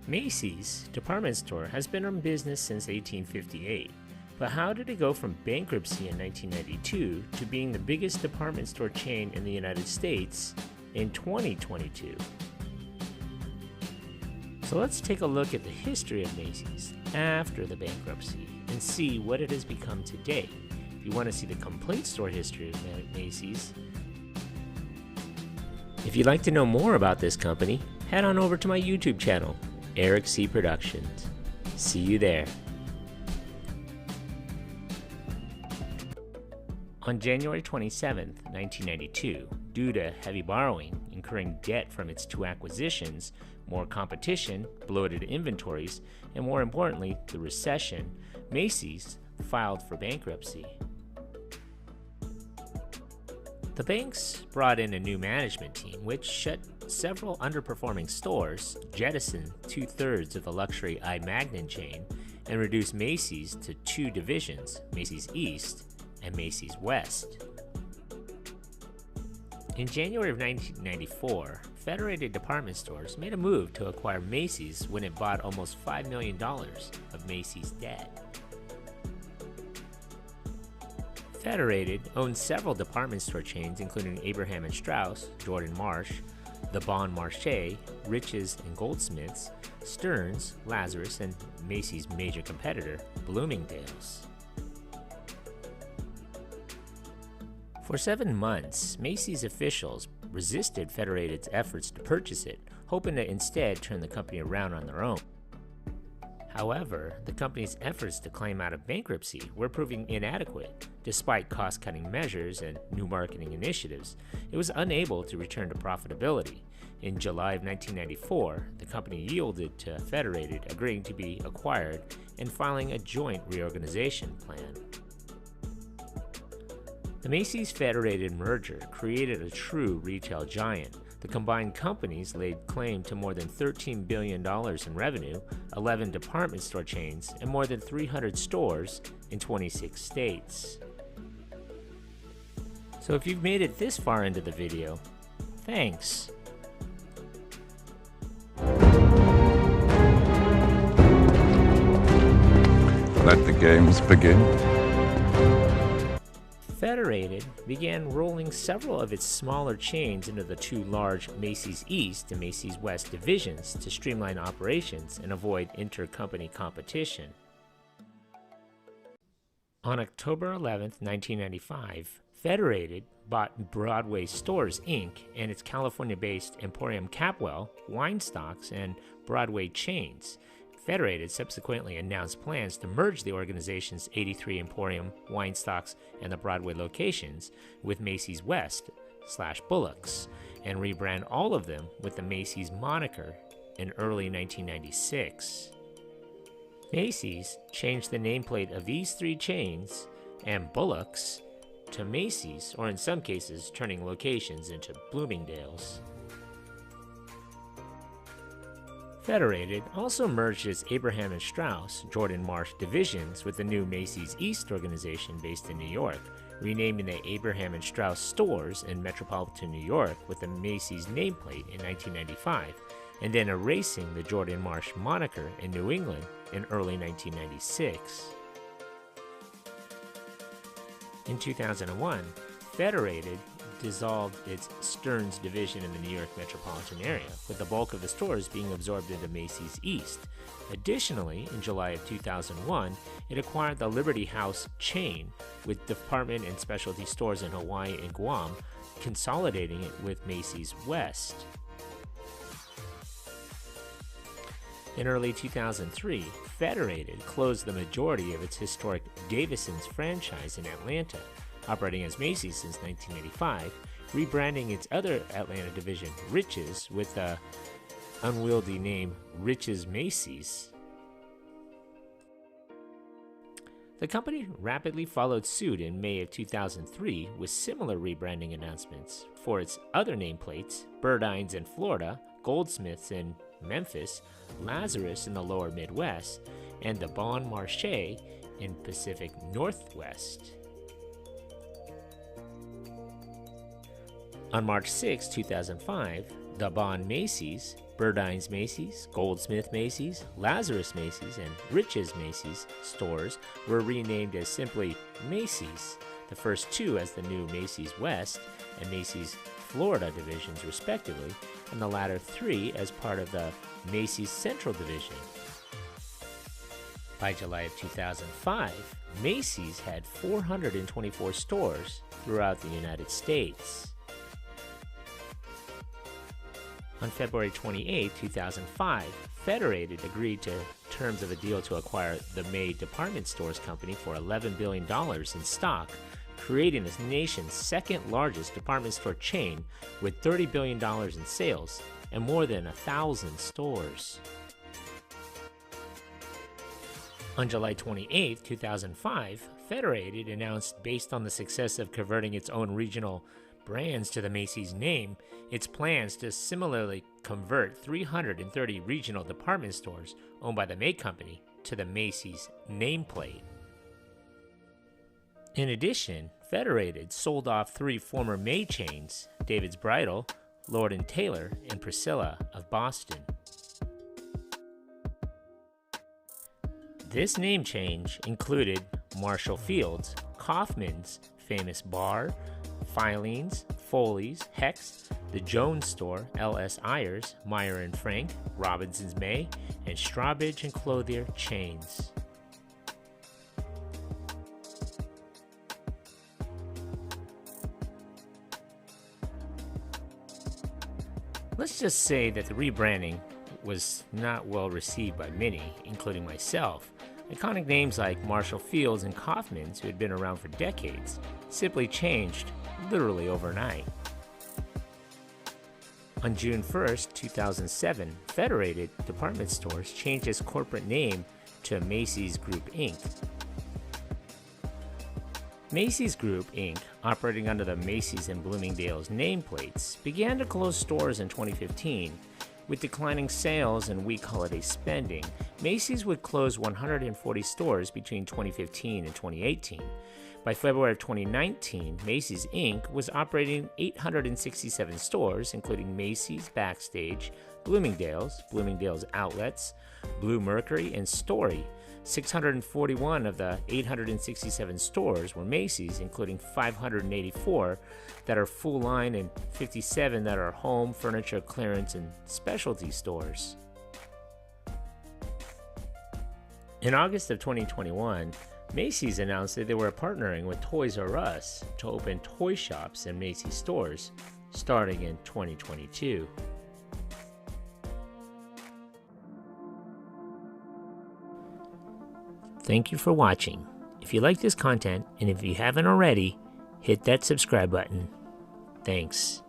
Macy's department store has been in business since 1858, but how did it go from bankruptcy in 1992 to being the biggest department store chain in the United States in 2022? So let's take a look at the history of Macy's after the bankruptcy and see what it has become today. If you want to see the complete store history of Macy's, if you'd like to know more about this company, head on over to my YouTube channel, Eric C. Productions. See you there. On January 27, 1992, due to heavy borrowing, incurring debt from its two acquisitions, more competition, bloated inventories, and more importantly, the recession, Macy's filed for bankruptcy. The banks brought in a new management team which shut several underperforming stores, jettisoned 2/3 of the luxury I. Magnin chain, and reduced Macy's to two divisions, Macy's East and Macy's West. In January of 1994, Federated Department Stores made a move to acquire Macy's when it bought almost $5 million of Macy's debt. Federated owns several department store chains including Abraham & Straus, Jordan Marsh, The Bon Marché, Riches and Goldsmiths, Stearns, Lazarus, and Macy's major competitor, Bloomingdale's. For 7 months, Macy's officials resisted Federated's efforts to purchase it, hoping to instead turn the company around on their own. However, the company's efforts to climb out of bankruptcy were proving inadequate. Despite cost-cutting measures and new marketing initiatives, it was unable to return to profitability. In July of 1994, the company yielded to Federated, agreeing to be acquired and filing a joint reorganization plan. The Macy's Federated merger created a true retail giant. The combined companies laid claim to more than $13 billion in revenue, 11 department store chains, and more than 300 stores in 26 states. So if you've made it this far into the video, thanks. Let the games begin. Federated began rolling several of its smaller chains into the two large Macy's East and Macy's West divisions to streamline operations and avoid intercompany competition. On October 11, 1995, Federated bought Broadway Stores, Inc. and its California-based Emporium Capwell, Wine Stocks, and Broadway chains. Federated subsequently announced plans to merge the organization's 83 Emporium, Wine Stocks, and the Broadway locations with Macy's West/Bullock's and rebrand all of them with the Macy's moniker in early 1996. Macy's changed the nameplate of these three chains and Bullock's to Macy's, or in some cases turning locations into Bloomingdale's. Federated also merged its Abraham & Straus, Jordan Marsh divisions with the new Macy's East organization based in New York, renaming the Abraham & Straus stores in metropolitan New York with the Macy's nameplate in 1995, and then erasing the Jordan Marsh moniker in New England in early 1996. In 2001, Federated dissolved its Stearns division in the New York metropolitan area, with the bulk of the stores being absorbed into Macy's East. Additionally, in July of 2001, it acquired the Liberty House chain, with department and specialty stores in Hawaii and Guam, consolidating it with Macy's West. In early 2003, Federated closed the majority of its historic Davison's franchise in Atlanta, operating as Macy's since 1985, rebranding its other Atlanta division, Riches, with the unwieldy name Riches Macy's. The company rapidly followed suit in May of 2003 with similar rebranding announcements for its other nameplates, Burdines in Florida, Goldsmiths in Memphis, Lazarus in the lower Midwest, and the Bon Marché in Pacific Northwest. On March 6, 2005, The Bon Macy's, Burdines Macy's, Goldsmith Macy's, Lazarus Macy's, and Riches Macy's stores were renamed as simply Macy's, the first two as the new Macy's West and Macy's Florida divisions respectively, and the latter three as part of the Macy's Central division. By July of 2005, Macy's had 424 stores throughout the United States. On February 28, 2005, Federated agreed to terms of a deal to acquire the May Department Stores Company for $11 billion in stock, creating the nation's second largest department store chain with $30 billion in sales and more than 1,000 stores. On July 28, 2005, Federated announced, based on the success of converting its own regional brands to the Macy's name, its plans to similarly convert 330 regional department stores owned by the May Company to the Macy's nameplate. In addition, Federated sold off three former May chains, David's Bridal, Lord & Taylor, and Priscilla of Boston. This name change included Marshall Field's, Kaufman's, Famous Bar, Filene's, Foley's, Hex, The Jones Store, L.S. Ayers, Meyer & Frank, Robinson's May, and Strawbridge & Clothier chains. Let's just say that the rebranding was not well received by many, including myself. Iconic names like Marshall Field's and Kaufman's, who had been around for decades, simply changed literally overnight. On June 1st, 2007, Federated Department Stores changed its corporate name to Macy's Group Inc. Macy's Group Inc., operating under the Macy's and Bloomingdale's nameplates, began to close stores in 2015. With declining sales and weak holiday spending, Macy's would close 140 stores between 2015 and 2018. By February of 2019, Macy's Inc. was operating 867 stores, including Macy's Backstage, Bloomingdale's, Bloomingdale's Outlets, Blue Mercury, and Story. 641 of the 867 stores were Macy's, including 584 that are full line and 57 that are home, furniture, clearance, and specialty stores. In August of 2021, Macy's announced that they were partnering with Toys R Us to open toy shops in Macy's stores starting in 2022. Thank you for watching. If you like this content, and if you haven't already, hit that subscribe button. Thanks.